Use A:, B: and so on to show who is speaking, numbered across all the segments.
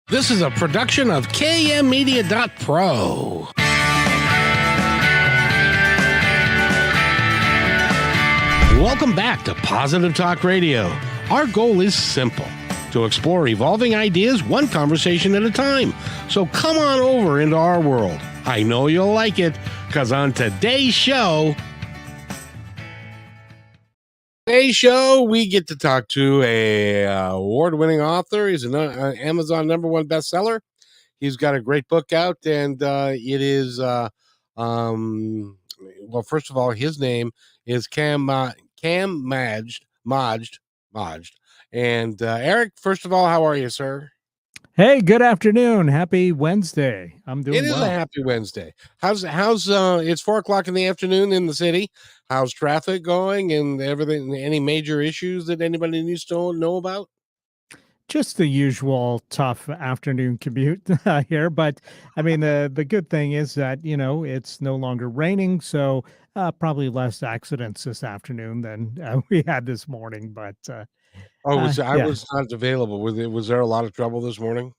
A: This is a production of KMmedia.pro. Welcome back to Positive Talk Radio. Our goal is simple: to explore evolving ideas one conversation at a time. So come on over into our world. I know you'll like it, because on today's show, we get to talk to a award-winning author. He's an Amazon #1 bestseller. He's got a great book out, and it is, well, first of all, his name is Kam Majd. And Eric, first of all, how are you, sir?
B: Hey, good afternoon. Happy Wednesday. I'm doing well.
A: It is a happy Wednesday. How's it's 4:00 in the afternoon in the city. How's traffic going and everything? Any major issues that anybody needs to know about?
B: Just the usual tough afternoon commute here, but I mean the good thing is that it's no longer raining, so probably less accidents this afternoon than we had this morning. But
A: I
B: yeah.
A: was not available. Was there a lot of trouble this morning?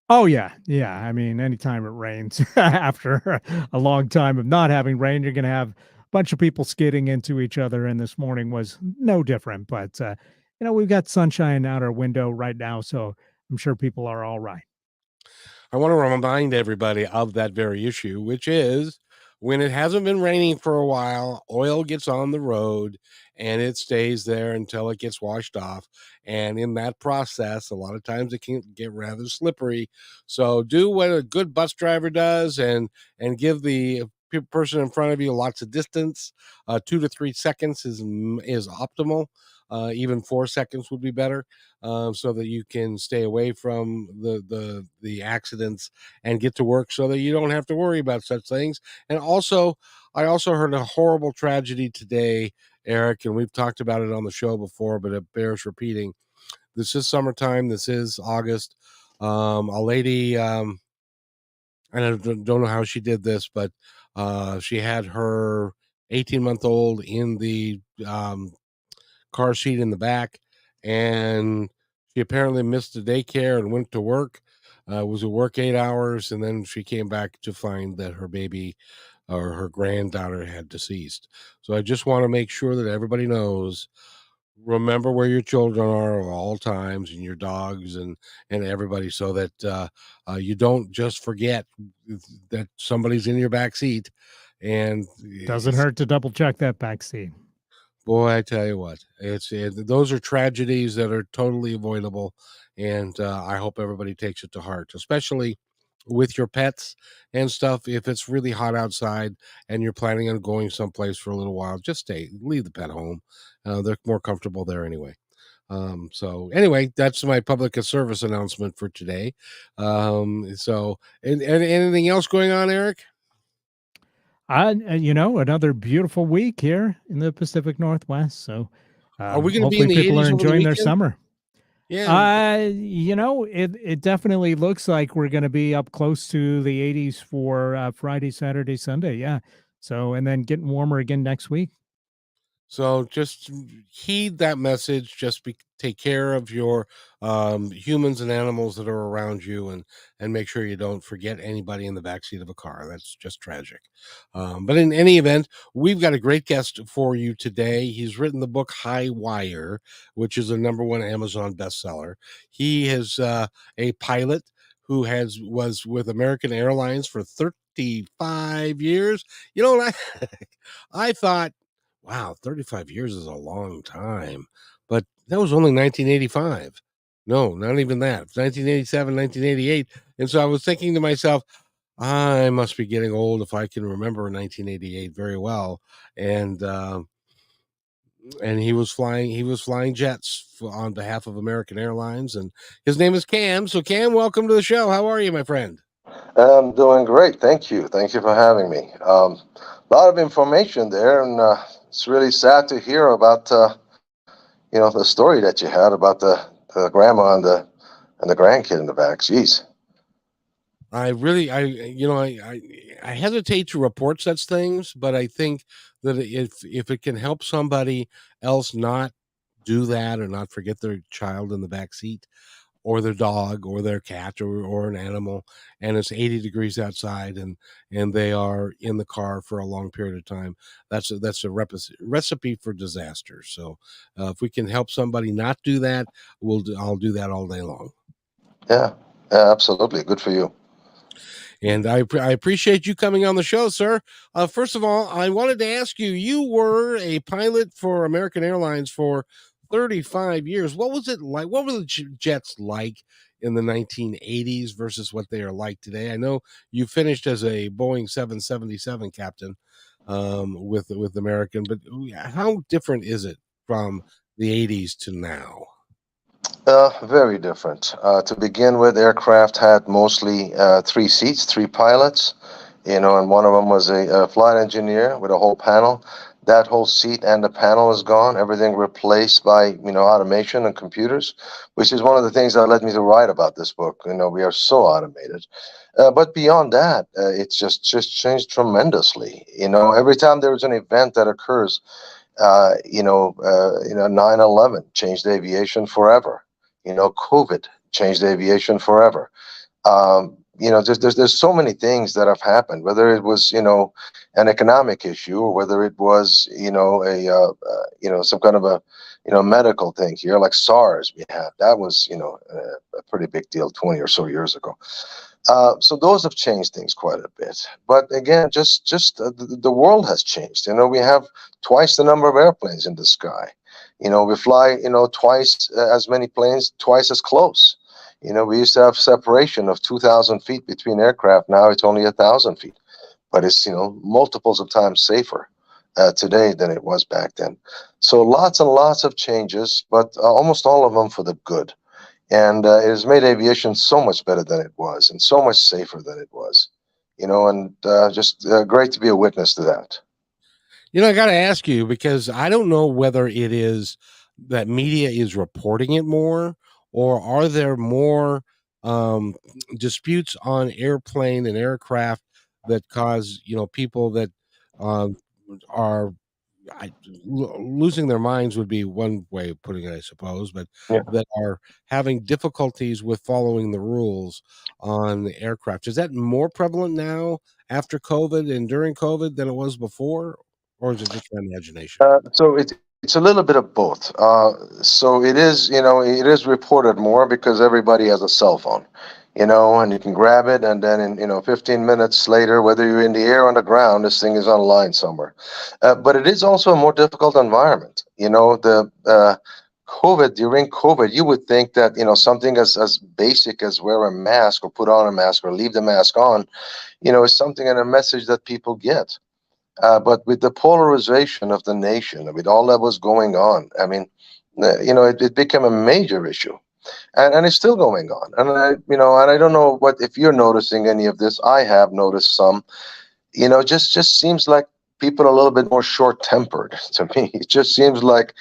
B: Oh yeah. I mean, anytime it rains after a long time of not having rain, you're going to have a bunch of people skidding into each other. And this morning was no different. But we've got sunshine out our window right now, so I'm sure people are all right.
A: I want to remind everybody of that very issue, which is when it hasn't been raining for a while, oil gets on the road and it stays there until it gets washed off. And in that process, a lot of times it can get rather slippery. So do what a good bus driver does and give the person in front of you lots of distance. 2 to 3 seconds is optimal. Even 4 seconds would be better, so that you can stay away from the accidents and get to work, so that you don't have to worry about such things. And also, I also heard a horrible tragedy today, Eric, and we've talked about it on the show before, but it bears repeating. This is summertime. This is August. A lady, and I don't know how she did this, but she had her 18-month-old in the car seat in the back, and she apparently missed the daycare and went to work. Was at work 8 hours, and then she came back to find that her baby or her granddaughter had deceased. So I just want to make sure that everybody knows, remember where your children are at all times, and your dogs and everybody, so that you don't just forget that somebody's in your back seat. And
B: Doesn't hurt to double check that back seat.
A: Boy, I tell you what, those are tragedies that are totally avoidable, and I hope everybody takes it to heart, especially with your pets and stuff. If it's really hot outside and you're planning on going someplace for a little while, just leave the pet home. They're more comfortable there anyway. So anyway, that's my public service announcement for today. So, and anything else going on, Eric?
B: Another beautiful week here in the Pacific Northwest. So
A: Are we going to be in
B: hopefully
A: the
B: people
A: 80s
B: are
A: over the
B: enjoying their
A: weekend?
B: summer.
A: Yeah.
B: It definitely looks like we're going to be up close to the 80s for Friday, Saturday, Sunday. Yeah. So, and then getting warmer again next week.
A: So just heed that message. Just take care of your humans and animals that are around you, and make sure you don't forget anybody in the backseat of a car. That's just tragic. But in any event, we've got a great guest for you today. He's written the book High Wire, which is a #1 Amazon bestseller. He is a pilot who was with American Airlines for 35 years. You know what I thought, wow, 35 years is a long time. But that was only 1985. No, not even that. 1987, 1988. And so I was thinking to myself, I must be getting old if I can remember 1988 very well. And he was flying jets on behalf of American Airlines, and his name is Kam. So Kam, welcome to the show. How are you, my friend?
C: I'm doing great. Thank you. Thank you for having me. A lot of information there, and it's really sad to hear about the story that you had about the grandma and the grandkid in the back. Jeez.
A: I hesitate to report such things, but I think that if it can help somebody else not do that or not forget their child in the back seat, or their dog or their cat or an animal, and it's 80 degrees outside, and they are in the car for a long period of time. That's a recipe for disaster. So if we can help somebody not do that, I'll do that all day long.
C: Yeah, yeah, absolutely. Good for you.
A: And I appreciate you coming on the show, sir. First of all, I wanted to ask you, you were a pilot for American Airlines for 35 years. What was it like? What were the jets like in the 1980s versus what they are like today? I know you finished as a Boeing 777 captain with American, but how different is it from the 80s to now?
C: Very different. To begin with, aircraft had mostly three seats, three pilots, and one of them was a flight engineer with a whole panel. That whole seat and the panel is gone. Everything replaced by, automation and computers, which is one of the things that led me to write about this book. We are so automated. But beyond that, it's just changed tremendously. Every time there's an event that occurs, 9/11 changed aviation forever. COVID changed aviation forever. There's so many things that have happened, whether it was, an economic issue, or whether it was, some kind of a, medical thing here, like SARS we had. That was, a pretty big deal 20 or so years ago. So those have changed things quite a bit. But again, just the world has changed. We have twice the number of airplanes in the sky. We fly, twice as many planes, twice as close. We used to have separation of 2,000 feet between aircraft. Now it's only 1,000 feet, but it's, multiples of times safer today than it was back then. So lots and lots of changes, but almost all of them for the good. And it has made aviation so much better than it was, and so much safer than it was, and just great to be a witness to that.
A: I got to ask you, because I don't know whether it is that media is reporting it more, or are there more disputes on airplane and aircraft that cause, people that are losing their minds would be one way of putting it, I suppose, but
C: Yeah.
A: that are having difficulties with following the rules on the aircraft. Is that more prevalent now after COVID and during COVID than it was before, or is it just my imagination?
C: So it's a little bit of both. So it is, it is reported more because everybody has a cell phone, and you can grab it, and then in 15 minutes later, whether you're in the air or on the ground, this thing is online somewhere. But it is also a more difficult environment. During COVID, you would think that something as basic as wear a mask or put on a mask or leave the mask on, is something and a message that people get. But with the polarization of the nation, with all that was going on, I mean, it became a major issue, and it's still going on. And I don't know if you're noticing any of this. I have noticed some. Just seems like people are a little bit more short-tempered to me. It just seems like,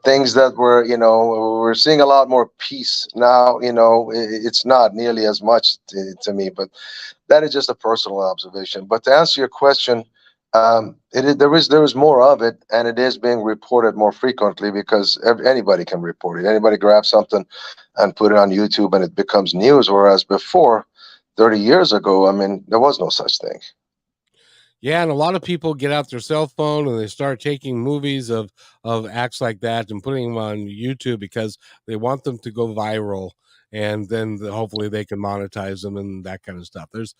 C: things that we're seeing a lot more peace now. It's not nearly as much to me, but that is just a personal observation. But to answer your question, there is more of it, and it is being reported more frequently because anybody can report it. Anybody grabs something and put it on YouTube, and it becomes news. Whereas before, 30 years ago, I mean, there was no such thing.
A: Yeah, and a lot of people get out their cell phone and they start taking movies of acts like that and putting them on YouTube because they want them to go viral, and then hopefully they can monetize them and that kind of stuff. There's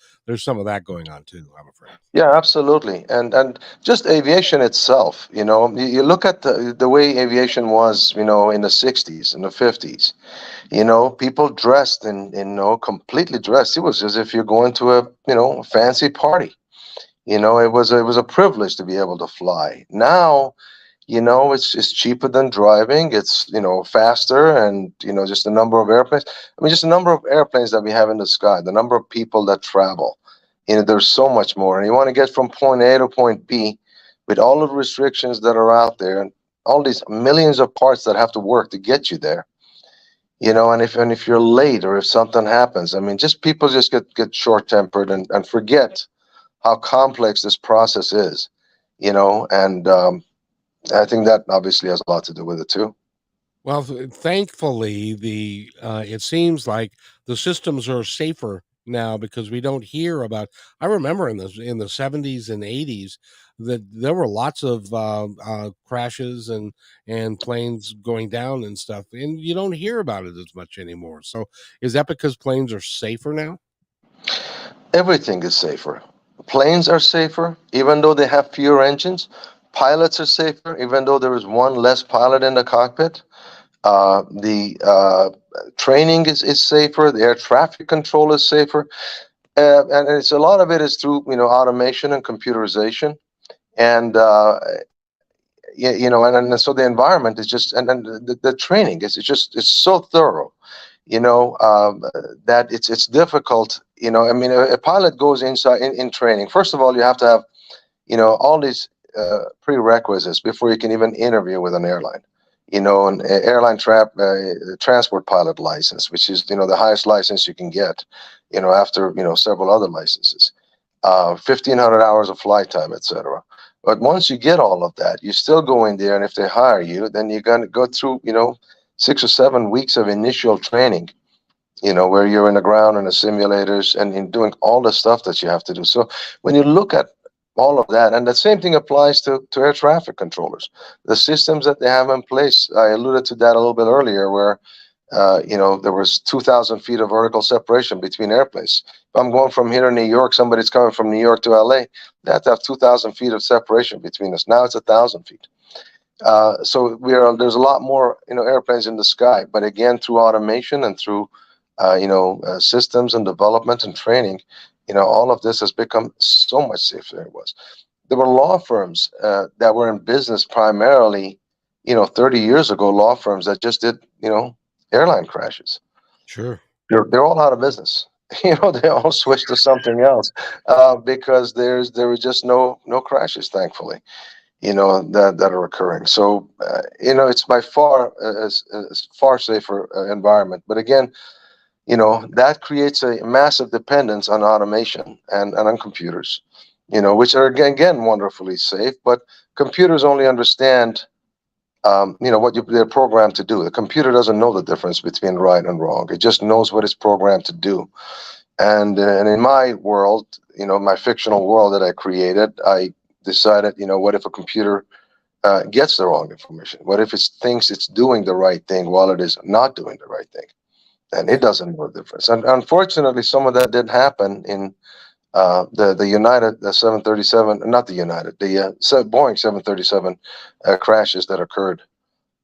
A: some of that going on too, I'm afraid.
C: Yeah, absolutely. And just aviation itself, you look at the way aviation was, in the 60s and the 50s, people dressed in completely dressed. It was as if you're going to a fancy party. It was a privilege to be able to fly. Now, it's cheaper than driving. It's faster, and just the number of airplanes. I mean, just the number of airplanes that we have in the sky, the number of people that travel. There's so much more, and you want to get from point A to point B with all of the restrictions that are out there, and all these millions of parts that have to work to get you there. And if you're late or if something happens, I mean, people just get short-tempered and forget how complex this process is, and I think that obviously has a lot to do with it too.
A: Well, thankfully, the it seems like the systems are safer now because we don't hear about. I remember in the 70s and 80s that there were lots of crashes and planes going down and stuff, and you don't hear about it as much anymore. So, is that because planes are safer now?
C: Everything is safer. Planes are safer, even though they have fewer engines. Pilots are safer, even though there is one less pilot in the cockpit. The training is safer. The air traffic control is safer, and it's a lot of it is through automation and computerization, and and so the environment is just and the training is it's so thorough, that it's difficult. I mean, a pilot goes inside in training. First of all, you have to have all these prerequisites before you can even interview with an airline. An airline transport pilot license, which is the highest license you can get. After several other licenses, 1,500 hours of flight time, etc. But once you get all of that, you still go in there, and if they hire you, then you're going to go through 6 or 7 weeks of initial training, where you're in the ground in the simulators and in doing all the stuff that you have to do. So when you look at all of that, and the same thing applies to air traffic controllers, the systems that they have in place. I alluded to that a little bit earlier, where there was 2,000 feet of vertical separation between airplanes. If I'm going from here to New York, somebody's coming from New York to LA, they have to have 2,000 feet of separation between us. Now it's 1,000 feet. So there's a lot more airplanes in the sky, but again, through automation and through systems and development and training, all of this has become so much safer than it was. There were law firms that were in business primarily 30 years ago, law firms that just did airline crashes.
A: Sure.
C: They're all out of business. They all switched to something else because there was just no crashes, thankfully, that are occurring. So it's by far a far safer environment. But again, that creates a massive dependence on automation and on computers, which are again wonderfully safe, but computers only understand what they're programmed to do. The computer doesn't know the difference between right and wrong. It just knows what it's programmed to do. And in my world, my fictional world that I created, I decided, what if a computer gets the wrong information? What if it thinks it's doing the right thing while it is not doing the right thing? And it doesn't know the difference. And unfortunately, some of that did happen in the United, the 737, not the United, the Boeing 737 crashes that occurred,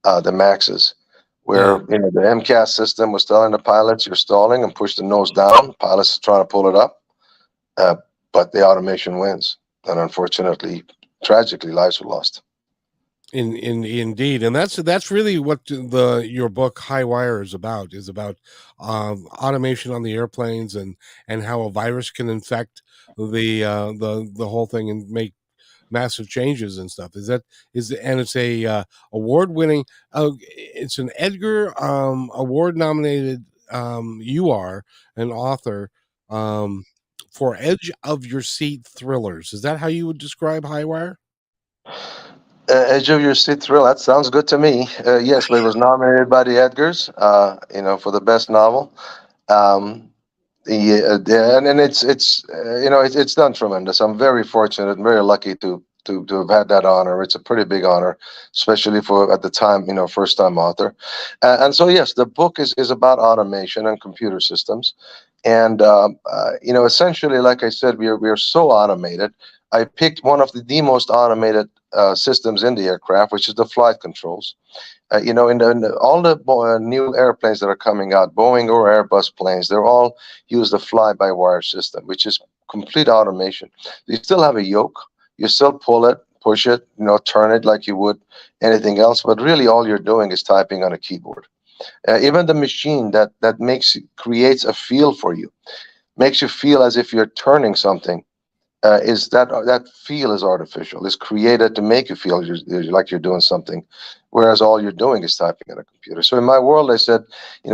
C: the Maxes, where the MCAS system was telling the pilots, you're stalling, and push the nose down. Pilots are trying to pull it up, but the automation wins. And unfortunately, tragically, lives were lost.
A: Indeed, and that's really what your book High Wire is about automation on the airplanes and how a virus can infect the whole thing and make massive changes and stuff. And it's a award-winning, it's an Edgar Award-nominated, you are an author, for edge of your seat thrillers. Is that how you would describe High Wire?
C: Edge of Your Seat Thrill. That sounds good to me. Yes, but it was nominated by the Edgars, for the best novel. And it's done tremendous. I'm very fortunate and very lucky to have had that honor. It's a pretty big honor, especially for at the time, first time author. And so yes, the book is about automation and computer systems, and essentially, like I said, we are so automated. I picked one of the most automated systems in the aircraft, which is the flight controls. All the new airplanes that are coming out, Boeing or Airbus planes, they're all use the fly-by-wire system, which is complete automation. You still have a yoke, you still pull it, push it, turn it like you would anything else, but really all you're doing is typing on a keyboard. Even the machine that creates a feel for you, makes you feel as if you're turning something. Is that feel is artificial. It's created to make you feel like you're doing something, whereas all you're doing is typing on a computer. So in my world, I said,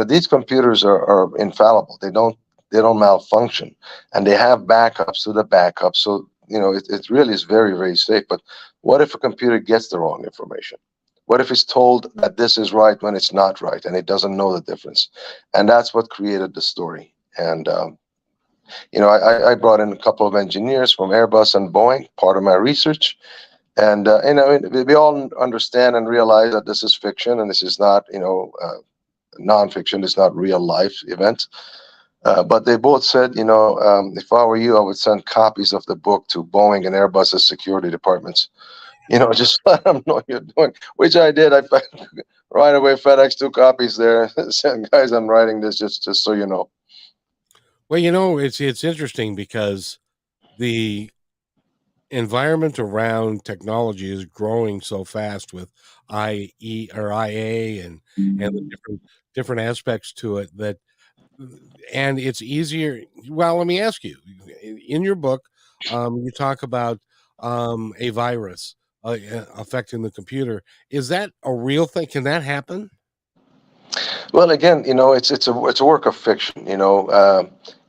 C: these computers are infallible. They don't malfunction, and they have backups to the backup. So it really is very, very safe. But what if a computer gets the wrong information? What if it's told that this is right when it's not right, and it doesn't know the difference? And that's what created the story. And I brought in a couple of engineers from Airbus and Boeing, part of my research. And we all understand and realize that this is fiction, and this is not nonfiction. It's not real life event. But they both said, if I were you, I would send copies of the book to Boeing and Airbus's security departments. Just let them know you're doing, which I did. Right away FedEx 2 copies there. Saying, guys, I'm writing this just so you know.
A: Well, it's interesting because the environment around technology is growing so fast with IE or IA and the different aspects to it that, and it's easier. Well, let me ask you, in your book, you talk about a virus affecting the computer. Is that a real thing? Can that happen?
C: Well, again, it's a work of fiction.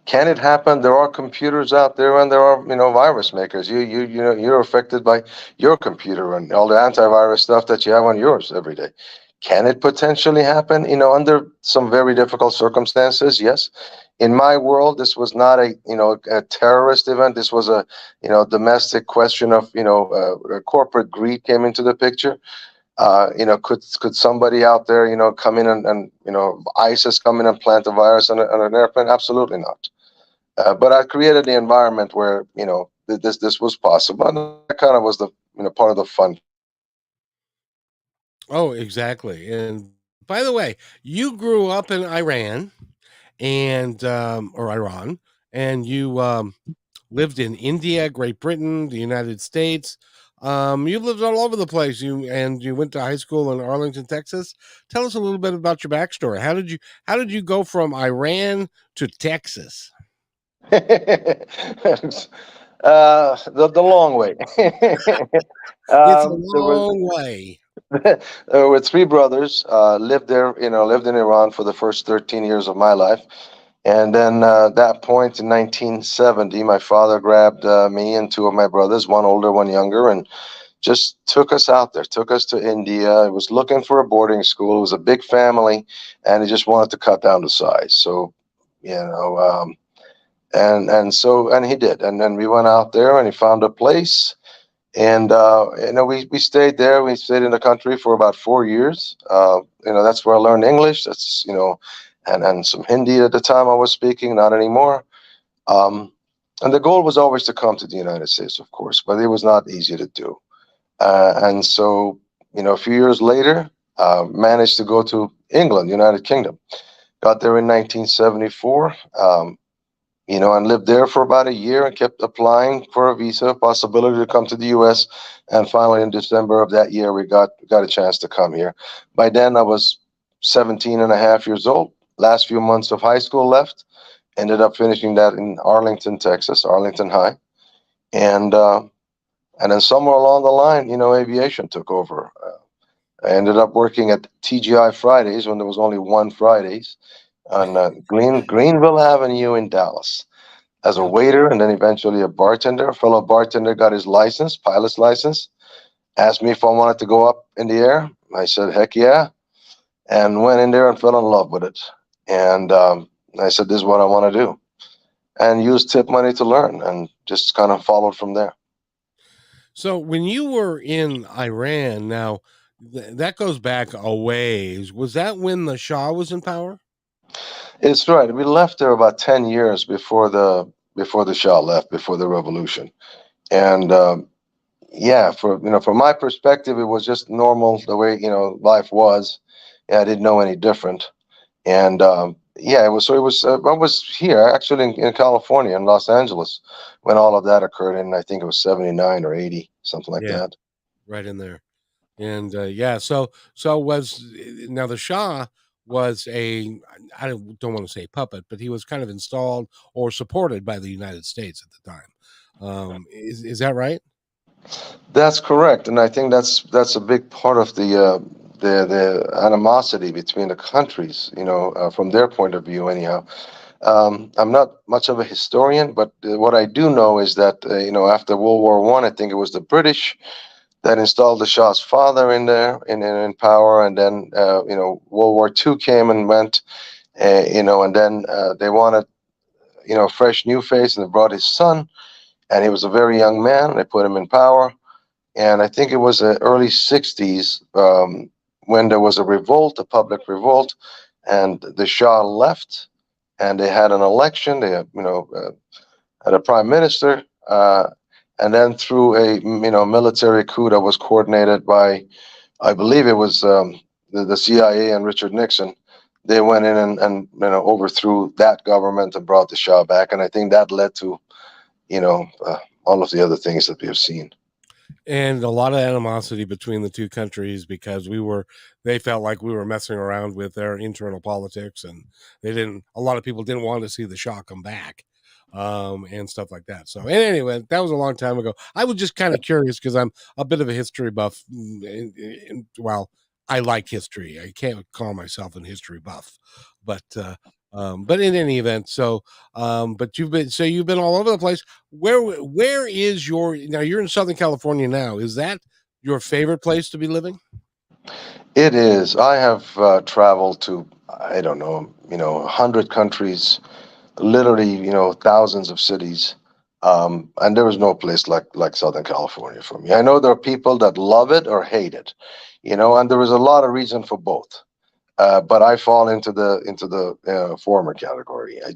C: Can it happen? There are computers out there, and there are virus makers. You're affected by your computer and all the antivirus stuff that you have on yours every day. Can it potentially happen? Under some very difficult circumstances, yes. In my world, this was not a terrorist event. This was a domestic question of corporate greed came into the picture. Could somebody out there, come in and ISIS come in and plant a virus on an airplane? Absolutely not. But I created the environment where this was possible, and that kind of was the part of the fun.
A: Oh, exactly. And by the way, you grew up in Iran and or Iran, and you lived in India, Great Britain, the United States. You've lived all over the place. You went to high school in Arlington, Texas. Tell us a little bit about your backstory. How did you go from Iran to Texas?
C: The long way.
A: It's a
C: There was
A: long way.
C: there were three brothers. Lived there, lived in Iran for the first 13 years of my life. And then that point in 1970, my father grabbed me and two of my brothers, one older, one younger, and just took us out there, took us to India. He was looking for a boarding school. It was a big family, and he just wanted to cut down the size. So, you know, and he did. And then we went out there, and he found a place. And we stayed there. We stayed in the country for about 4 years. That's where I learned English. That's and some Hindi at the time I was speaking, not anymore. And the goal was always to come to the United States, of course, but it was not easy to do. And so, a few years later, managed to go to England, United Kingdom. Got there in 1974. And lived there for about a year and kept applying for a visa, possibility to come to the U.S. And finally, in December of that year, we got a chance to come here. By then, I was 17 and a half years old. Last few months of high school left. Ended up finishing that in Arlington, Texas, Arlington High. And then somewhere along the line, aviation took over. I ended up working at TGI Fridays when there was only one Fridays on Greenville Avenue in Dallas as a waiter, and then eventually a bartender. A fellow bartender got his license, pilot's license, asked me if I wanted to go up in the air. I said, heck yeah, and went in there and fell in love with it. And I said, this is what I want to do, and used tip money to learn, and just kind of followed from there.
A: So when you were in Iran, now that goes back a ways. Was that when the Shah was in power?
C: It's right. We left there about 10 years before the Shah left, before the revolution. And from my perspective, it was just normal the way life was. Yeah, I didn't know any different. And it was. So it was. I was here actually in California, in Los Angeles, when all of that occurred. And I think it was 79 or 80, something like that.
A: Right in there. And so was now the Shah was I don't want to say puppet, but he was kind of installed or supported by the United States at the time. Is that right?
C: That's correct, and I think that's a big part of the animosity between the countries. From their point of view, anyhow. I'm not much of a historian, but what I do know is that after World War I think it was the British that installed the Shah's father in there in power, and then World War II came and went, and then they wanted a fresh new face, and they brought his son, and he was a very young man. They put him in power, and I think it was the early '60s when there was a revolt, a public revolt, and the Shah left, and they had an election. They had a prime minister. And then through a military coup that was coordinated by, I believe it was the CIA and Richard Nixon, they went in and overthrew that government and brought the Shah back, and I think that led to all of the other things that we have seen.
A: And a lot of animosity between the two countries because they felt like we were messing around with their internal politics, and a lot of people didn't want to see the Shah come back, and stuff like that. So anyway, that was a long time ago. I was just kind of curious because I'm a bit of a history buff. Well, I like history. I can't call myself a history buff, but in any event, but you've been all over the place. Where is now you're in Southern California now. Is that your favorite place to be living?
C: It is. I have traveled to, I don't know, 100 countries, literally, thousands of cities. And there is no place like Southern California for me. I know there are people that love it or hate it, and there is a lot of reason for both. But I fall into the former category. I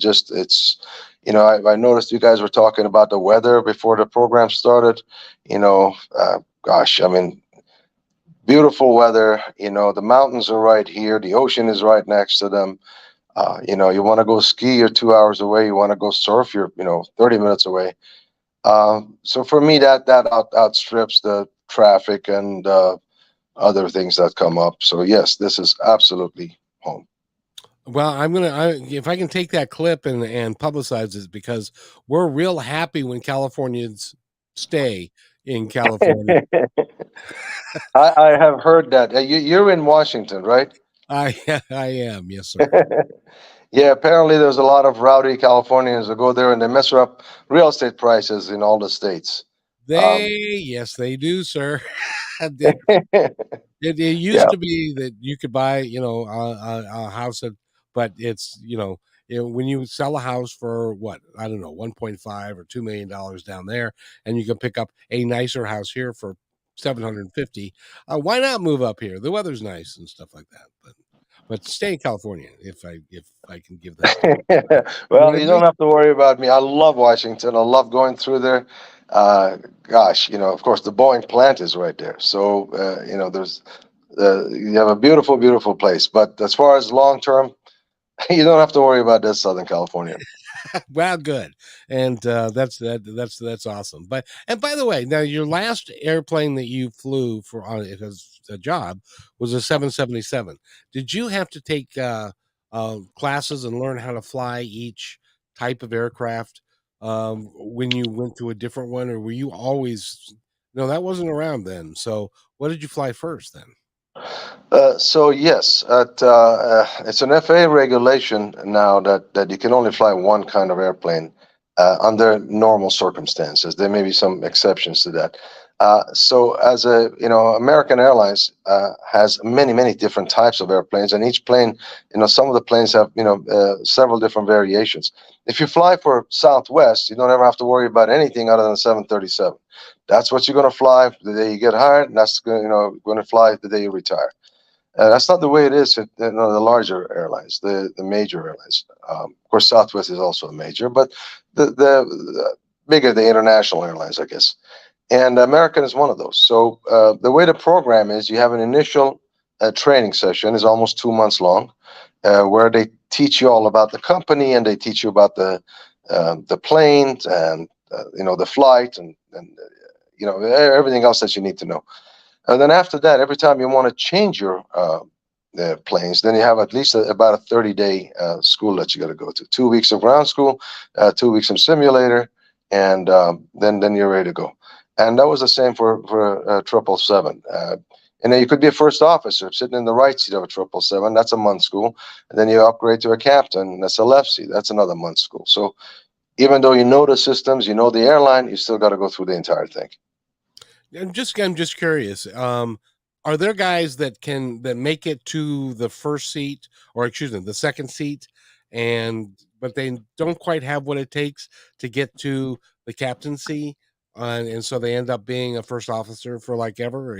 C: noticed you guys were talking about the weather before the program started. Gosh, I mean, beautiful weather. The mountains are right here. The ocean is right next to them. You want to go ski, you're 2 hours away. You want to go surf, you're 30 minutes away. So for me, that outstrips the traffic and other things that come up. So yes, this is absolutely home.
A: Well, if I can take that clip and publicize it, because we're real happy when Californians stay in California.
C: I have heard that. You're in Washington, right?
A: I am, yes, sir.
C: Yeah, apparently there's a lot of rowdy Californians that go there and they mess up real estate prices in all the states.
A: Yes, they do, sir. It used to be that you could buy, a house but it's, when you sell a house for what, I don't know, 1.5 or $2 million down there, and you can pick up a nicer house here for 750. Why not move up here? The weather's nice and stuff like that. But stay in California if I can give that.
C: Well, you don't have to worry about me. I love Washington. I love going through there. Gosh, of course, the Boeing plant is right there. So, there's you have a beautiful, beautiful place. But as far as long term, you don't have to worry about this, Southern California.
A: Well, good, and that's awesome. And by the way, now your last airplane that you flew for on it as a job was a 777. Did you have to take classes and learn how to fly each type of aircraft when you went to a different one, or were you always? No, that wasn't around then. So, what did you fly first then?
C: So yes, it's an FAA regulation now that you can only fly one kind of airplane under normal circumstances. There may be some exceptions to that. So as American Airlines has many different types of airplanes, and each plane, some of the planes have several different variations. If you fly for Southwest, you don't ever have to worry about anything other than 737. That's what you're going to fly the day you get hired, and that's going to fly the day you retire. That's not the way it is at the larger airlines, the major airlines. Of course, Southwest is also a major, but the bigger the international airlines, I guess. And American is one of those. So the way the program is, you have an initial training session, is almost 2 months long, where they teach you all about the company, and they teach you about the planes and the flight and everything else that you need to know. And then after that, every time you want to change your planes, then you have at least about a 30-day school that you got to go to. 2 weeks of ground school, 2 weeks of simulator, and then you're ready to go. And that was the same for 777. And then you could be a first officer sitting in the right seat of a 777. That's a month school. And then you upgrade to a captain. That's a left seat. That's another month school. So even though you know the systems, you know the airline, you still got to go through the entire thing.
A: I'm just curious. Are there guys that make it to the first seat, or excuse me, the second seat, and but they don't quite have what it takes to get to the captaincy, and so they end up being a first officer for like ever?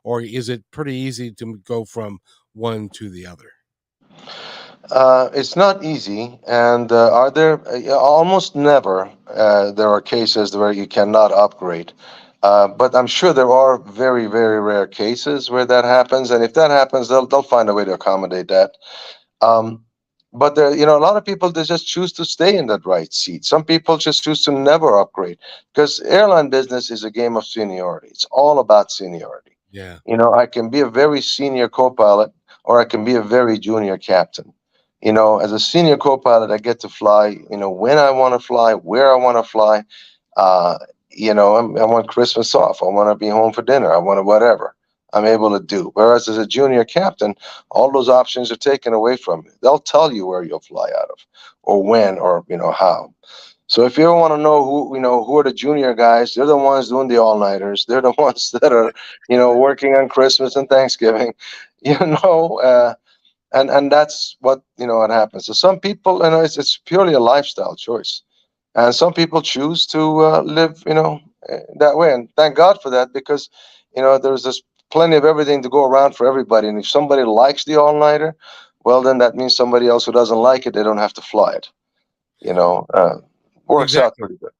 A: Or is it pretty easy to go from one to the other?
C: It's not easy, and are there almost never there are cases where you cannot upgrade. But I'm sure there are very, very rare cases where that happens, and if that happens, they'll find a way to accommodate that. Um, but there, a lot of people they just choose to stay in that right seat. Some people just choose to never upgrade because airline business is a game of seniority. It's all about seniority.
A: Yeah.
C: I can be a very senior co-pilot or I can be a very junior captain. As a senior co-pilot, I get to fly, when I want to fly, where I want to fly. Uh, I want Christmas off. I want to be home for dinner. I want to whatever I'm able to do. Whereas as a junior captain, all those options are taken away from you. They'll tell you where you'll fly out of or when or, how. So if you ever want to know who are the junior guys, they're the ones doing the all-nighters. They're the ones that are, working on Christmas and Thanksgiving, you know, uh, and that's what happens. So some people, it's purely a lifestyle choice, and some people choose to live, that way. And thank God for that because, there's just plenty of everything to go around for everybody. And if somebody likes the all-nighter, well, then that means somebody else who doesn't like it, they don't have to fly it. You know, works out
A: Exactly.
C: pretty good.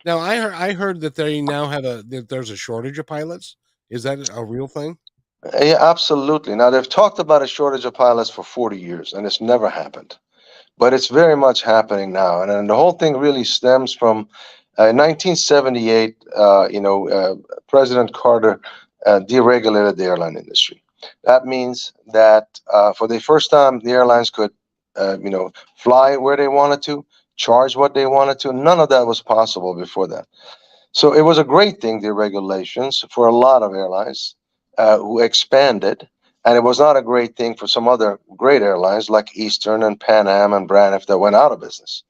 A: Now I heard that that there's a shortage of pilots. Is that a real thing?
C: Yeah, absolutely. Now they've talked about a shortage of pilots for 40 years, and it's never happened. But it's very much happening now, and the whole thing really stems from 1978. President Carter deregulated the airline industry. That means that for the first time, the airlines could, fly where they wanted to, charge what they wanted to. None of that was possible before that. So it was a great thing, the regulations, for a lot of airlines who expanded. And it was not a great thing for some other great airlines like Eastern and Pan Am and Braniff that went out of business.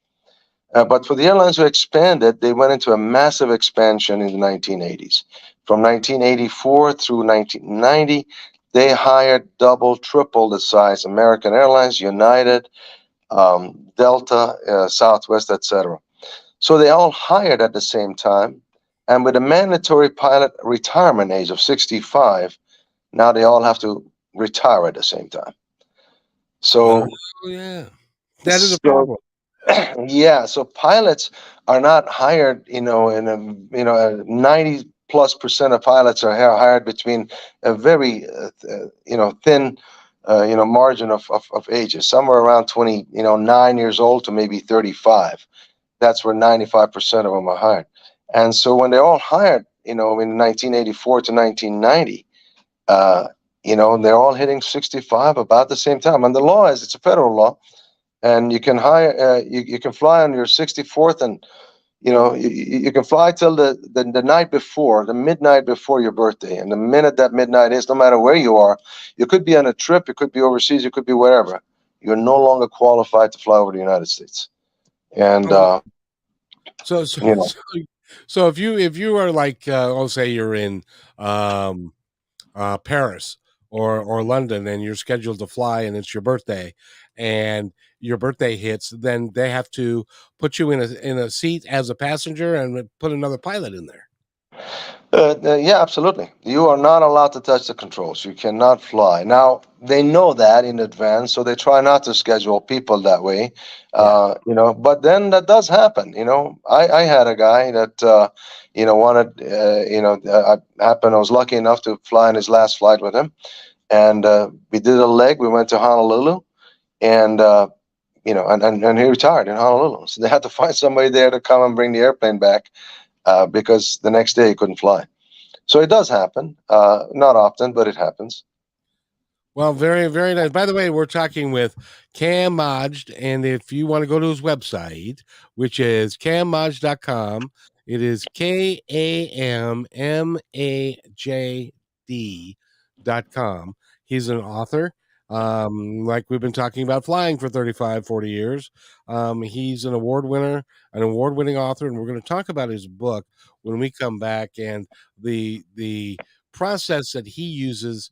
C: But for the airlines who expanded, they went into a massive expansion in the 1980s. From 1984 through 1990, they hired double, triple the size American Airlines, United, Delta, Southwest, etc. So they all hired at the same time. And with a mandatory pilot retirement age of 65, now they all have to retire at the same time.
A: Oh,
C: So,
A: yeah. That is a
C: so
A: problem.
C: yeah, so pilots are not hired, in a 90+% of pilots are hired between a very, thin, margin of ages, somewhere around 9 years old to maybe 35. That's where 95% of them are hired. And so when they're all hired, in 1984 to 1990, uh, they're all hitting 65 about the same time. And the law is, it's a federal law, and you can hire, you can fly on your 64th, and you can fly till the night before, the midnight before your birthday. And the minute that midnight is, no matter where you are, you could be on a trip, you could be overseas, you could be wherever. You're no longer qualified to fly over the United States. And
A: Oh, so so
C: you know.
A: so, so if you are like say you're in um Paris or London and you're scheduled to fly and it's your birthday and your birthday hits, then they have to put you in a seat as a passenger and put another pilot in there.
C: Yeah, absolutely. You are not allowed to touch the controls. You cannot fly. Now, they know that in advance, so they try not to schedule people that way.
A: Yeah.
C: But then that does happen. I had a guy that, wanted, I was lucky enough to fly in his last flight with him. And we did a leg. We went to Honolulu, and, and he retired in Honolulu. So they had to find somebody there to come and bring the airplane back because the next day he couldn't fly. So it does happen. Not often, but it happens.
A: Well, very, very nice. By the way, we're talking with Kam Majd, and if you want to go to his website, which is kammaj.com, it is KAMMAJD.com. He's an author. Like we've been talking about flying for 35, 40 years. He's an award-winning author, and we're going to talk about his book when we come back and the process that he uses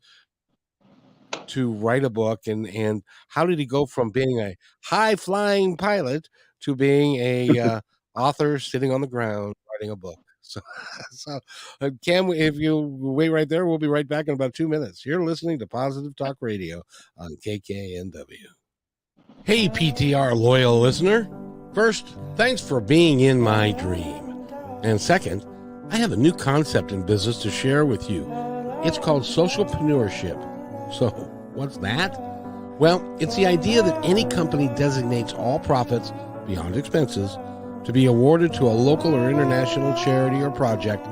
A: to write a book, and how did he go from being a high-flying pilot to being a author sitting on the ground writing a book. So, Cam, if you wait right there, we'll be right back in about 2 minutes. You're listening to Positive Talk Radio on KKNW. Hey, PTR loyal listener. First, thanks for being in my dream. And second, I have a new concept in business to share with you. It's called socialpreneurship. So, what's that? Well, it's the idea that any company designates all profits beyond expenses to be awarded to a local or international charity or project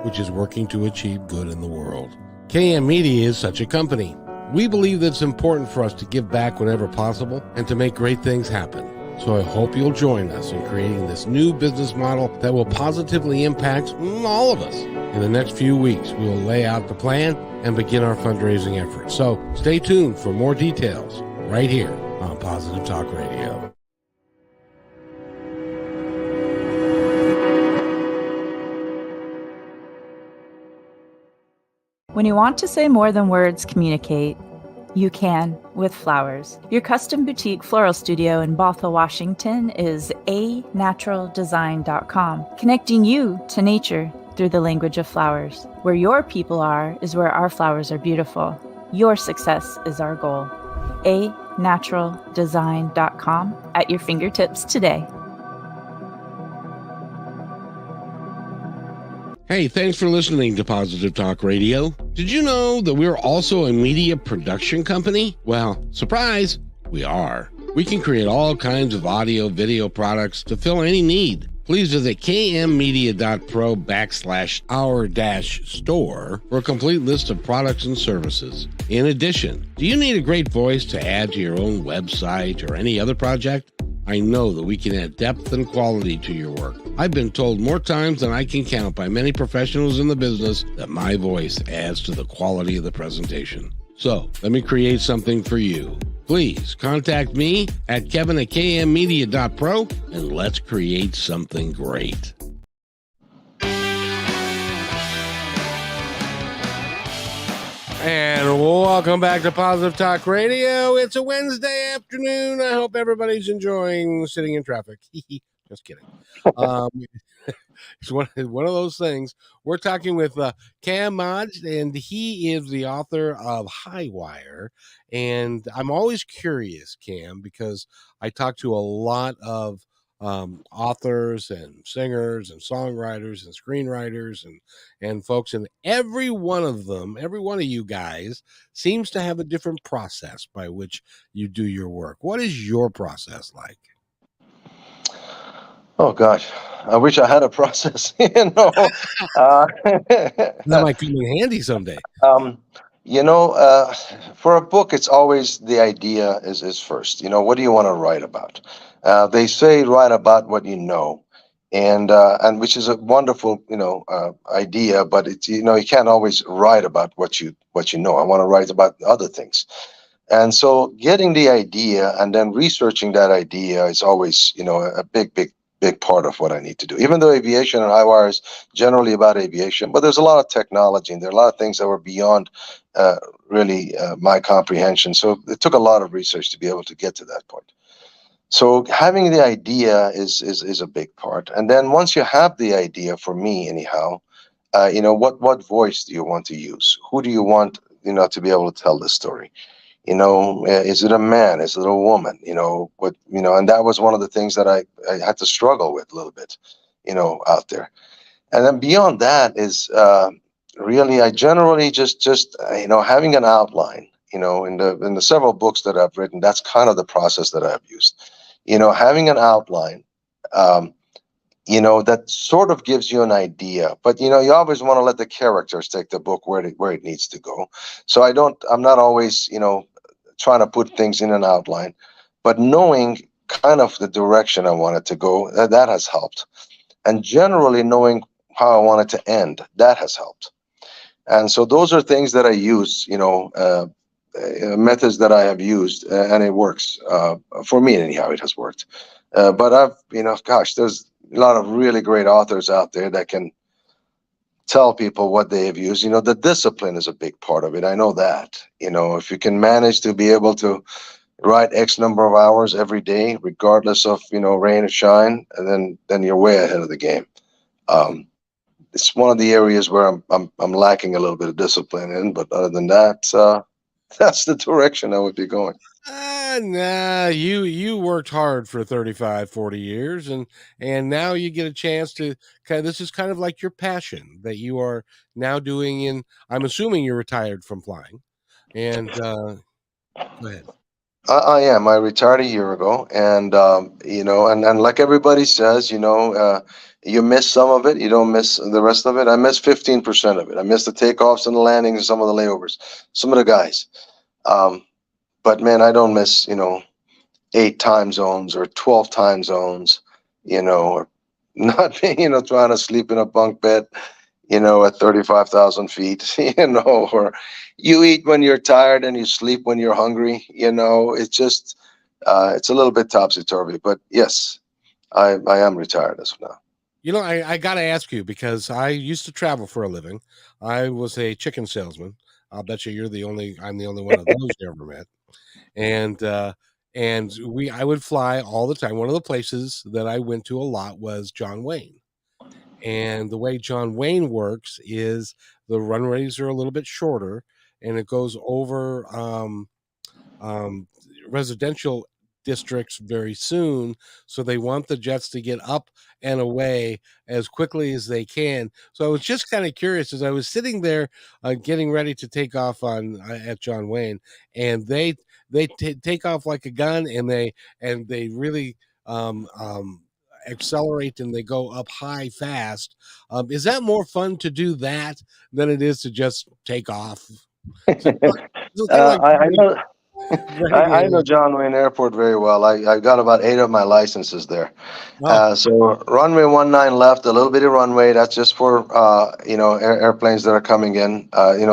A: which is working to achieve good in the world. KM Media is such a company. We believe that it's important for us to give back whenever possible and to make great things happen. So I hope you'll join us in creating this new business model that will positively impact all of us. In the next few weeks, we will lay out the plan and begin our fundraising efforts. So stay tuned for more details right here on Positive Talk Radio.
D: When you want to say more than words communicate, you can with flowers. Your custom boutique floral studio in Bothell, Washington is anaturaldesign.com, connecting you to nature through the language of flowers. Where your people are is where our flowers are beautiful. Your success is our goal. anaturaldesign.com at your fingertips today.
A: Hey, thanks for listening to Positive Talk Radio. Did you know that we're also a media production company? Well, surprise, we are. We can create all kinds of audio, video products to fill any need. Please visit kmmedia.pro/our-store for a complete list of products and services. In addition, do you need a great voice to add to your own website or any other project? I know that we can add depth and quality to your work. I've been told more times than I can count by many professionals in the business that my voice adds to the quality of the presentation. So, let me create something for you. Please contact me at kevin@kmmedia.pro and let's create something great. And welcome back to Positive Talk Radio. It's a Wednesday afternoon. I hope everybody's enjoying sitting in traffic. Just kidding. It's one of those things. We're talking with Kam Majd, and he is the author of High Wire. And I'm always curious, Cam, because I talk to a lot of authors and singers and songwriters and screenwriters and folks, and every one of you guys seems to have a different process by which you do your work. What is your process like?
C: Oh gosh, I wish I had a process.
A: That might come in handy someday. For a book, it's always the idea is first. What do you want to write about? They say write about what you know, and which is a wonderful idea, but it's you can't always write about what you know. I want to write about other things, and so getting the idea and then researching that idea is always a big part of what I need to do. Even though aviation and High Wire is generally about aviation, but there's a lot of technology and there are a lot of things that were beyond really my comprehension. So it took a lot of research to be able to get to that point. So having the idea is a big part. And then once you have the idea, for me anyhow, what voice do you want to use? Who do you want to be able to tell this story? Is it a man? Is it a woman? And that was one of the things that I had to struggle with a little bit, out there. And then beyond that is really, I generally just having an outline, in the several books that I've written, that's kind of the process that I've used, having an outline, that sort of gives you an idea, but you always want to let the characters take the book where it needs to go. So I'm not always, trying to put things in an outline, but knowing kind of the direction I want it to go, that has helped. And generally knowing how I want it to end, that has helped. And so those are things that I use,
C: methods that I have used, and it works for me anyhow. It has worked, but gosh, there's a lot of really great authors out there that can tell people what they have used. The discipline is a big part of it. I know that. If you can manage to be able to write X number of hours every day, regardless of rain or shine, and then you're way ahead of the game. It's one of the areas where I'm lacking a little bit of discipline in, but other than that, that's the direction I would be going.
A: Nah, you worked hard for 35, 40 years, and now you get a chance to this is kind of like your passion that you are now doing I'm assuming you're retired from flying. And go ahead.
C: I am. I retired a year ago, and and like everybody says, you miss some of it. You don't miss the rest of it. I miss 15% of it. I miss the takeoffs and the landings and some of the layovers, some of the guys. But man, I don't miss 8 time zones or 12 time zones, or not being trying to sleep in a bunk bed, at 35,000 feet, or you eat when you're tired and you sleep when you're hungry. It's just, it's a little bit topsy-turvy, but yes, I am retired as of now.
A: I got to ask you, because I used to travel for a living. I was a chicken salesman. I'll bet you I'm the only one of those you ever met. And I would fly all the time. One of the places that I went to a lot was John Wayne. And the way John Wayne works is the runways are a little bit shorter, and it goes over residential districts very soon. So they want the jets to get up and away as quickly as they can. So I was just kind of curious as I was sitting there getting ready to take off at John Wayne, and they take off like a gun, and they really accelerate, and they go up high fast. Is that more fun to do that than it is to just take off?
C: I know. I know John Wayne Airport very well. I got about 8 of my licenses there.
A: Oh.
C: So runway 19 left, a little bitty runway. That's just for airplanes that are coming in,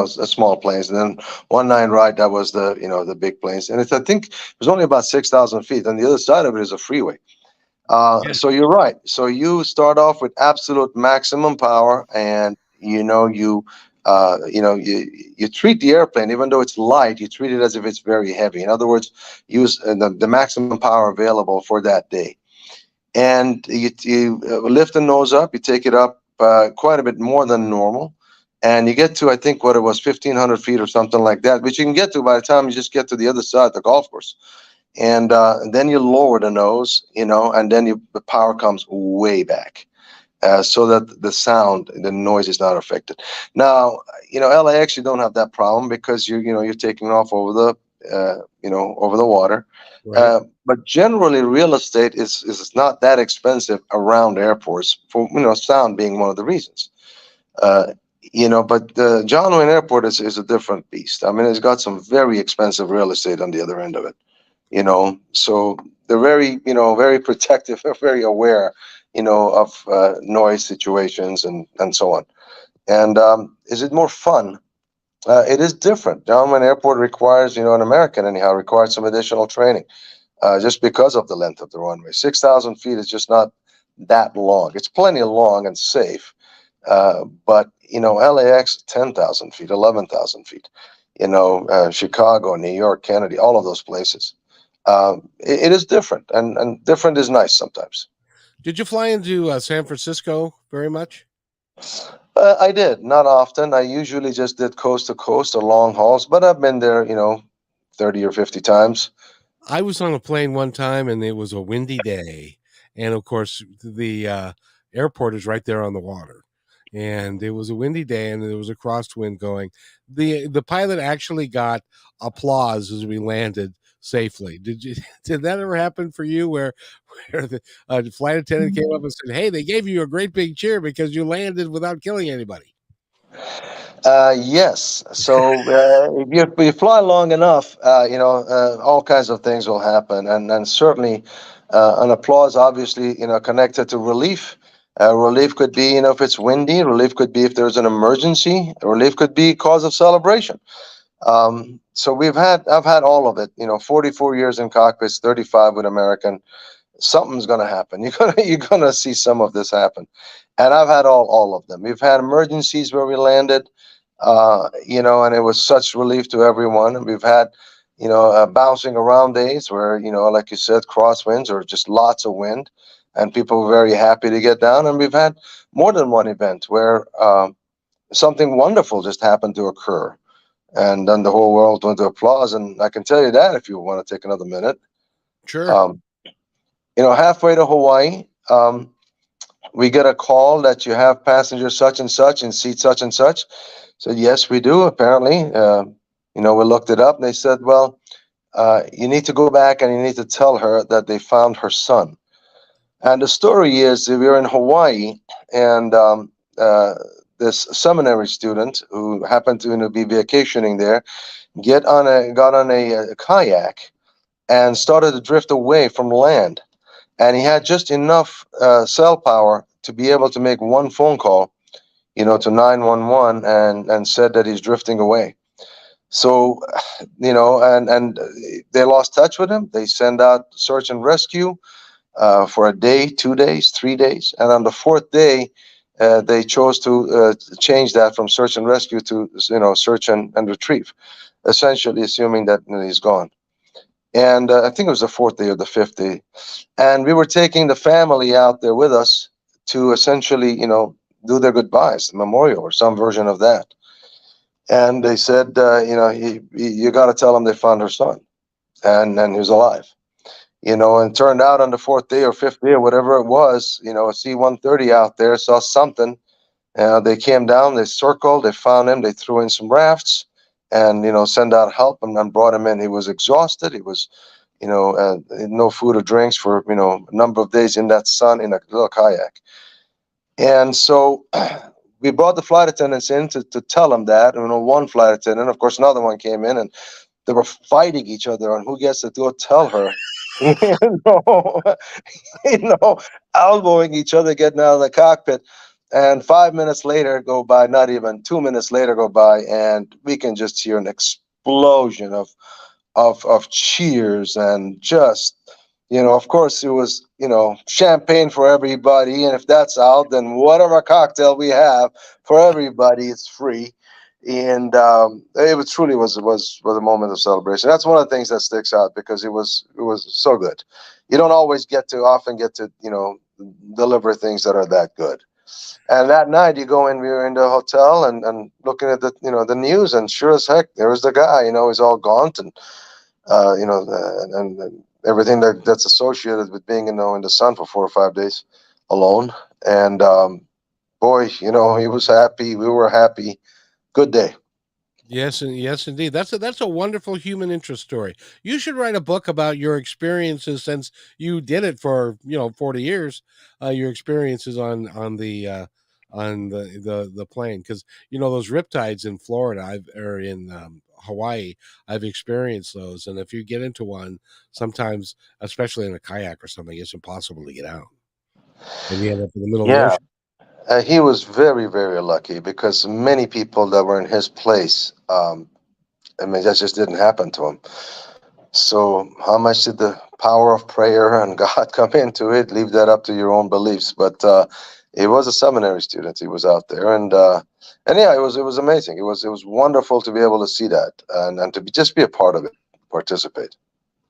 C: small planes. And then 19 right, that was the big planes. And I think it was only about 6,000 feet. On the other side of it is a freeway. So you're right. So you start off with absolute maximum power, and you treat the airplane, even though it's light, you treat it as if it's very heavy. In other words, use the maximum power available for that day. And you lift the nose up, you take it up quite a bit more than normal. And you get to, I think, what it was, 1,500 feet or something like that, which you can get to by the time you just get to the other side of the golf course. And then you lower the nose, and then the power comes way back. So that the noise is not affected. Now, LAX, you don't have that problem because you're taking off over the water.
A: Right.
C: But generally, real estate is not that expensive around airports for sound being one of the reasons. But the John Wayne Airport is a different beast. I mean, it's got some very expensive real estate on the other end of it. So they're very very protective, very aware of noise situations and so on. And is it more fun? It is different. John Wayne Airport requires, an American anyhow, requires some additional training just because of the length of the runway. 6,000 feet is just not that long. It's plenty long and safe. But, LAX, 10,000 feet, 11,000 feet, Chicago, New York, Kennedy, all of those places. It is different, and different is nice sometimes.
A: Did you fly into San Francisco very much?
C: I did, not often. I usually just did coast to coast or long hauls, but I've been there, 30 or 50 times.
A: I was on a plane one time, and it was a windy day. And of course, the airport is right there on the water. And it was a windy day, and there was a crosswind going. The pilot actually got applause as we landed safely. Did that ever happen for you, where the flight attendant came up and said, "Hey, they gave you a great big cheer because you landed without killing anybody"?
C: Yes. So if you fly long enough, all kinds of things will happen, and certainly an applause, obviously, connected to relief. Relief could be, if it's windy. Relief could be if there's an emergency. Relief could be cause of celebration. So I've had all of it. 44 years in cockpits, 35 with American. Something's going to happen. You're gonna see some of this happen, and I've had all of them. We've had emergencies where we landed, and it was such relief to everyone. And we've had, bouncing around days where, like you said, crosswinds or just lots of wind, and people were very happy to get down. And we've had more than one event where something wonderful just happened to occur, and then the whole world went to applause. And I can tell you that if you want to take another minute.
A: Sure.
C: Halfway to Hawaii, we get a call that you have passenger such and such in seat such and such. Said, yes, we do, apparently. We looked it up, and they said, well, you need to go back and you need to tell her that they found her son. And the story is that we were in Hawaii, and this seminary student who happened to be vacationing there got on a kayak and started to drift away from land. And he had just enough cell power to be able to make one phone call, to 911, and said that he's drifting away. So, and they lost touch with him. They send out search and rescue for a day, 2 days, 3 days. And on the fourth day, they chose to change that from search and rescue to, search and retrieve, essentially assuming that he's gone. And I think it was the fourth day or the fifth day. And we were taking the family out there with us to essentially, do their goodbyes, the memorial or some version of that. And they said, you got to tell them they found her son, and he was alive. And turned out on the fourth day or fifth day or whatever it was, a C-130 out there saw something. They came down, they circled, they found him, they threw in some rafts, and send out help, and brought him in. He was exhausted. He was, no food or drinks for a number of days in that sun in a little kayak. And so we brought the flight attendants in to tell them that. One flight attendant, of course, another one came in, and they were fighting each other on who gets to go tell her. you know, Elbowing each other, getting out of the cockpit. And 5 minutes later go by, not even 2 minutes later go by, and we can just hear an explosion of cheers, and just, of course it was, champagne for everybody. And if that's out, then whatever cocktail we have for everybody, it's free. And it truly was a moment of celebration. That's one of the things that sticks out, because it was so good. You don't always often get to, deliver things that are that good. And that night we were in the hotel and looking at the news, and sure as heck, there was the guy, he's all gaunt, and, and everything that's associated with being, in the sun for 4 or 5 days alone. And, boy, he was happy. We were happy. Good day.
A: Yes, and yes, indeed. That's a wonderful human interest story. You should write a book about your experiences, since you did it for 40 years. Your experiences on the plane, because those riptides in Florida, or in Hawaii, I've experienced those. And if you get into one, sometimes, especially in a kayak or something, it's impossible to get out, and you end up in the middle of the
C: Yeah.
A: ocean.
C: He was very, very lucky, because many people that were in his place, that just didn't happen to him. So how much did the power of prayer and God come into it? Leave that up to your own beliefs. But he was a seminary student. He was out there, and yeah, it was amazing. It was wonderful to be able to see that, and to just be a part of it, participate.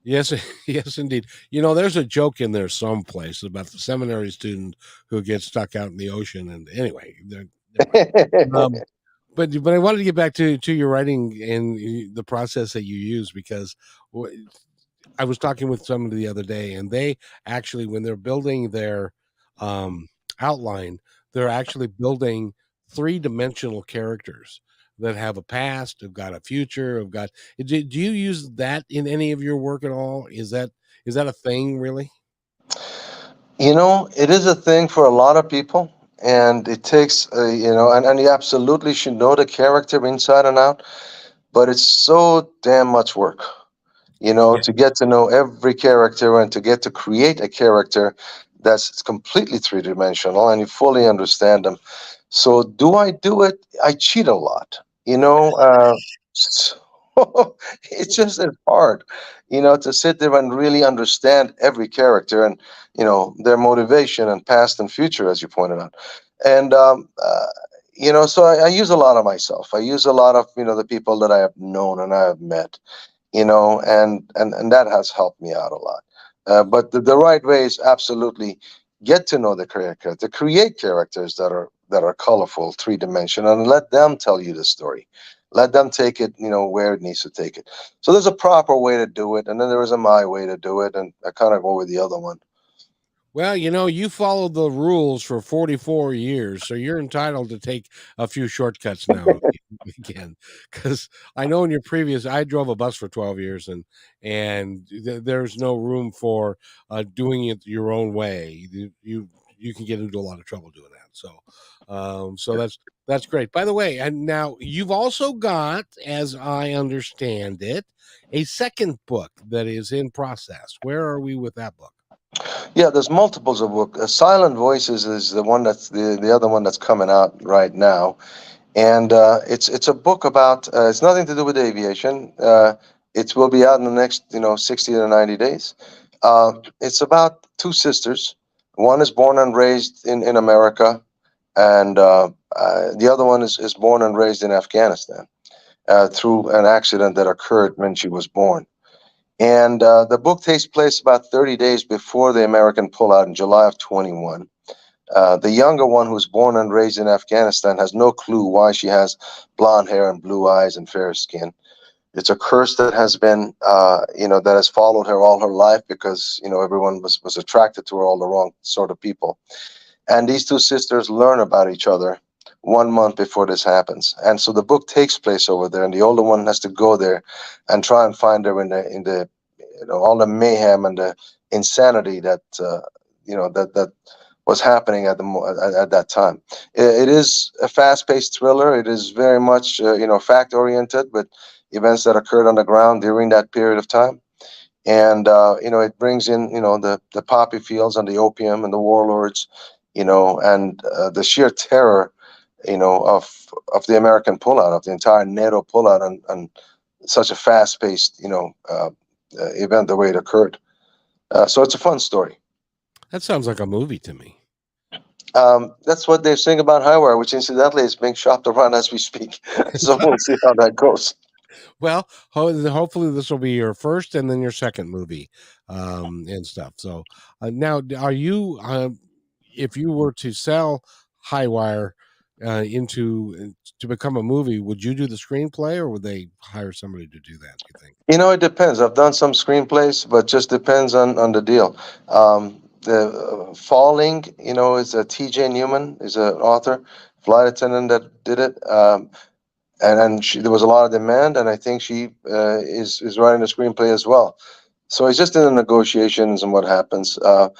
A: Yes, yes, indeed. There's a joke in there someplace about the seminary student who gets stuck out in the ocean. And anyway, um, but I wanted to get back to your writing and the process that you use, because I was talking with somebody the other day, and they actually, when they're building their outline, they're actually building 3-dimensional characters that have a past, have got a future, have got. Do you use that in any of your work at all? Is that a thing, really?
C: It is a thing for a lot of people, and it takes, and you absolutely should know the character inside and out, but it's so damn much work,
A: Yeah.
C: to get to know every character, and to get to create a character that's completely three-dimensional and you fully understand them. So do I do it? I cheat a lot, s- it's just as hard, to sit there and really understand every character and their motivation and past and future, as you pointed out. And so I use a lot of myself. I use a lot of the people that I have known and I have met, and that has helped me out a lot. But the right way is absolutely get to know the character, to create characters that are colorful, three-dimensional, and let them tell you the story. Let them take it, where it needs to take it. So there's a proper way to do it, and then there is a my way to do it, and I kind of go with the other one.
A: Well, you followed the rules for 44 years, so you're entitled to take a few shortcuts now again. Because I know in your previous, I drove a bus for 12 years, and there's no room for doing it your own way. You can get into a lot of trouble doing that. So that's great. By the way, and now you've also got, as I understand it, a second book that is in process. Where are we with that book?
C: Yeah, there's multiples of books. Silent Voices is the one that's the other one that's coming out right now, and it's a book about it's nothing to do with aviation. It will be out in the next 60 to 90 days. It's about two sisters. One is born and raised in America, and the other one is born and raised in Afghanistan through an accident that occurred when she was born. And the book takes place about 30 days before the American pullout in July of 21. The younger one, who's born and raised in Afghanistan, has no clue why she has blonde hair and blue eyes and fair skin. It's a curse that has been, that has followed her all her life because, everyone was attracted to her, all the wrong sort of people. And these two sisters learn about each other 1 month before this happens. And so the book takes place over there, and the older one has to go there and try and find her in the all the mayhem and the insanity that that was happening at that time. It is a fast-paced thriller. It is very much fact-oriented, but events that occurred on the ground during that period of time. And it brings in the poppy fields and the opium and the warlords, and the sheer terror of the American pullout, of the entire NATO pullout, and such a fast-paced event the way it occurred. So it's a fun story.
A: That sounds like a movie to me.
C: That's what they're saying about Highwire, which incidentally is being shopped around as we speak. So we'll see how that goes.
A: Well, hopefully this will be your first and then your second movie, and stuff. So now, are you, if you were to sell Highwire to become a movie, would you do the screenplay or would they hire somebody to do that, you think?
C: It depends. I've done some screenplays, but just depends on the deal. The Falling, is a T.J. Newman, is an author, flight attendant that did it. And then there was a lot of demand, and I think she is writing the screenplay as well. So it's just in the negotiations and what happens. I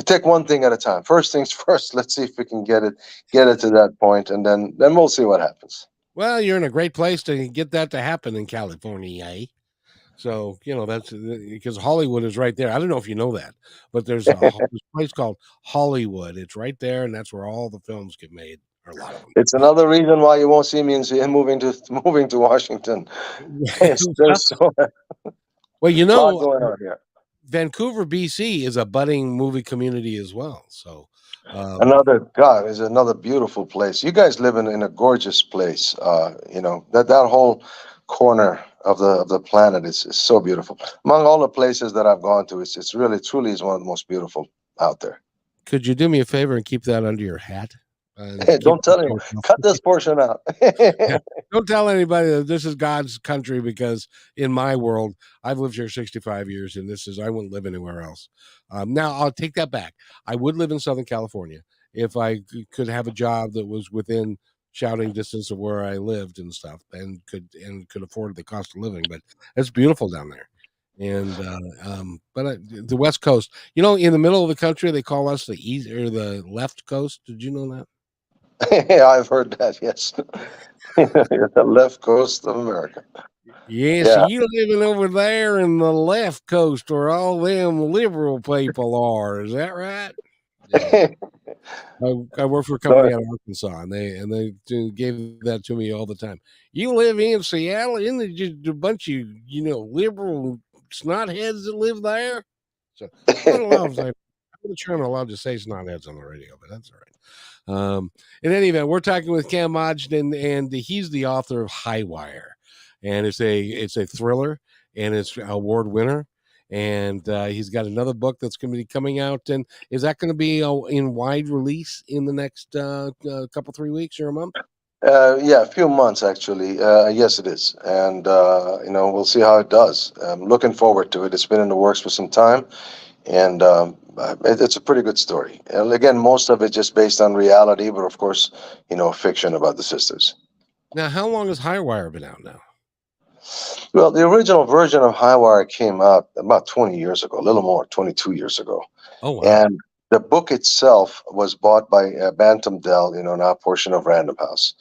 C: take one thing at a time. First things first. Let's see if we can get it to that point, and then we'll see what happens.
A: Well, you're in a great place to get that to happen in California, eh? So, that's because Hollywood is right there. I don't know if you know that, but there's a place called Hollywood. It's right there, and that's where all the films get made, or a lot of them.
C: It's another reason why you won't see me moving to Washington.
A: Well,
C: lot going on here.
A: Vancouver, BC is a budding movie community as well. So
C: is another beautiful place. You guys live in a gorgeous place. That whole corner of the planet is so beautiful. Among all the places that I've gone to, it's really truly is one of the most beautiful out there.
A: Could you do me a favor and keep that under your hat?
C: Don't tell anyone. Cut this portion out.
A: Don't tell anybody that this is God's country, because in my world, I've lived here 65 years, and I wouldn't live anywhere else. Now, I'll take that back. I would live in Southern California if I could have a job that was within shouting distance of where I lived and stuff, and could afford the cost of living. But it's beautiful down there. And but the West Coast, in the middle of the country, they call us the east or the left coast. Did you know that?
C: Yeah, I've heard that. Yes, the left coast of America.
A: Yes, yeah. You living over there in the left coast where all them liberal people are. Is that right? Yeah. I work for a company out of Arkansas, and they gave that to me all the time. You live in Seattle, isn't it just a bunch of liberal snotheads that live there? So I'm not allowed to say. I'm not sure I'm allowed to say snotheads on the radio, but that's all right. In any event, we're talking with Kam Majd, and he's the author of High Wire, and it's a thriller, and it's an award winner. And he's got another book that's going to be coming out. And is that going to be in wide release in the next couple 3 weeks or a month?
C: Yeah, a few months actually. Yes, it is, and we'll see how it does. I'm looking forward to it. It's been in the works for some time, and it's a pretty good story. And again, most of it just based on reality, but of course, fiction about the sisters.
A: Now, how long has High Wire been out now?
C: Well, the original version of Highwire came out about 20 years ago, a little more, 22 years ago.
A: Oh, wow.
C: And the book itself was bought by Bantam Dell, now a portion of Random House.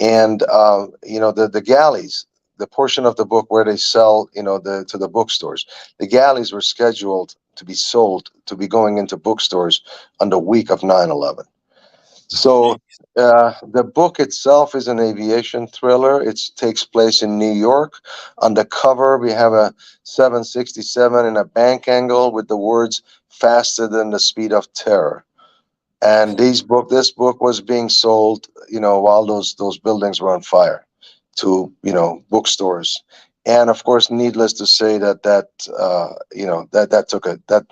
C: And, the galleys, the portion of the book where they sell, to the bookstores, the galleys were scheduled to be sold, to be going into bookstores on the week of 9/11. So the book itself is an aviation thriller. It takes place in New York. On the cover, we have a 767 in a bank angle with the words "faster than the speed of terror." And this book was being sold, while those buildings were on fire, to bookstores. And of course, needless to say that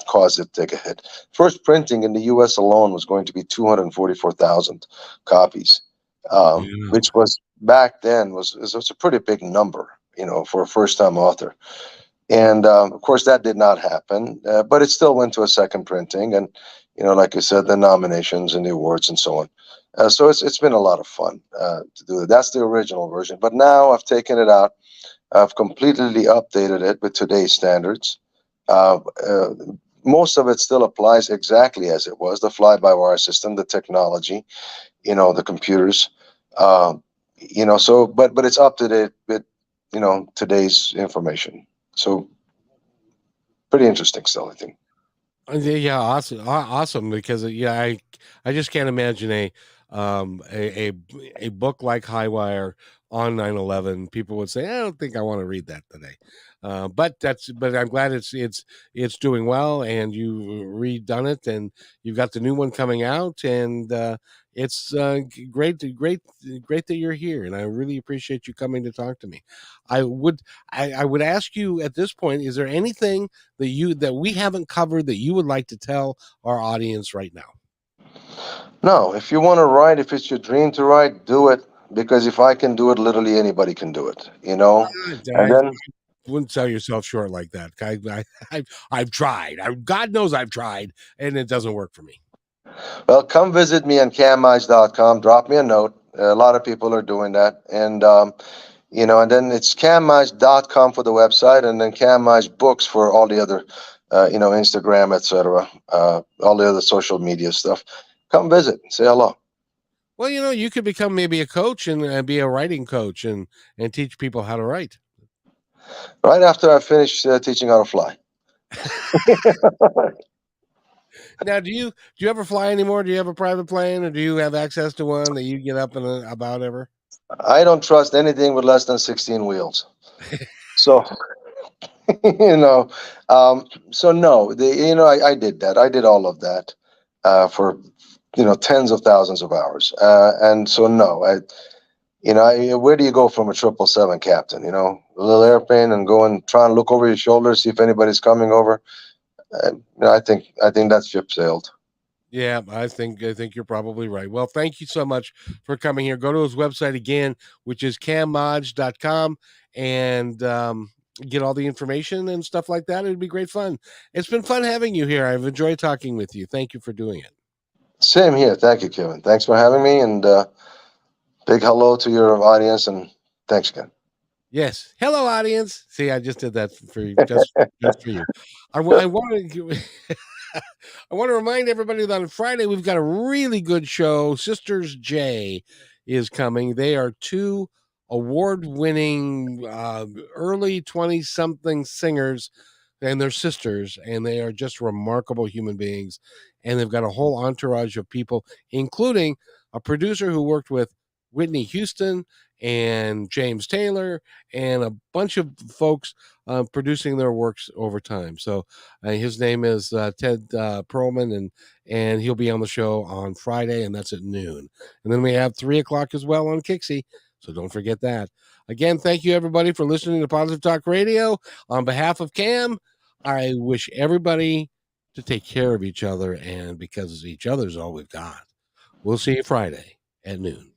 C: caused it to take a hit. First printing in the U.S. alone was going to be 244,000 copies, which was back then was a pretty big number, for a first-time author. And of course, that did not happen, but it still went to a second printing, and like I said, the nominations and the awards and so on. So it's been a lot of fun to do that. That's the original version, but now I've taken it out. I've completely updated it with today's standards. Most of it still applies exactly as it was, the fly-by-wire system, the technology, the computers, but it's up to date with, today's information. So pretty interesting still, I think.
A: Yeah, awesome. Because I just can't imagine a book like High Wire on 9/11. People would say, I don't think I want to read that today. But I'm glad it's doing well, and you redone it, and you've got the new one coming out, and it's great that you're here, and I really appreciate you coming to talk to me. I would ask you at this point, is there anything that we haven't covered that you would like to tell our audience right now?
C: No, if you want to write, if it's your dream to write, do it. Because if I can do it, literally anybody can do it, And then
A: wouldn't sell yourself short like that. I've tried. God knows I've tried, and it doesn't work for me.
C: Well, come visit me on kammajd.com. Drop me a note. A lot of people are doing that, and and then it's kammajd.com for the website, and then Kam Majd books for all the other, Instagram, etc., all the other social media stuff. Come visit, say hello.
A: Well, you could become maybe a coach and be a writing coach and teach people how to write.
C: Right after I finish teaching how to fly.
A: Now, do you ever fly anymore? Do you have a private plane, or do you have access to one that you get up and about ever?
C: I don't trust anything with less than 16 wheels. So, so no, I did that. I did all of that for, tens of thousands of hours. And so, no, where do you go from a 777 captain, a little airplane, and go and try and look over your shoulder, see if anybody's coming over? I think that ship sailed.
A: Yeah, I think you're probably right. Well, thank you so much for coming here. Go to his website again, which is kammajd.com, and get all the information and stuff like that. It'd be great fun. It's been fun having you here. I've enjoyed talking with you. Thank you for doing it. Same
C: here. Thank you, Kevin. Thanks for having me, and big hello to your audience, and thanks again.
A: Yes. Hello, audience. See, I just did that for you, just for you. I want to I want to remind everybody that on Friday we've got a really good show. Sisters J is coming. They are two award-winning early 20-something singers and they're sisters, and they are just remarkable human beings. And they've got a whole entourage of people, including a producer who worked with Whitney Houston and James Taylor and a bunch of folks producing their works over time. So his name is Ted Perlman, and he'll be on the show on Friday, and that's at noon. And then we have 3:00 as well on Kixie. So don't forget that. Again, thank you everybody for listening to Positive Talk Radio. On behalf of Kam, I wish everybody to take care of each other, and because each other's all we've got. We'll see you Friday at noon.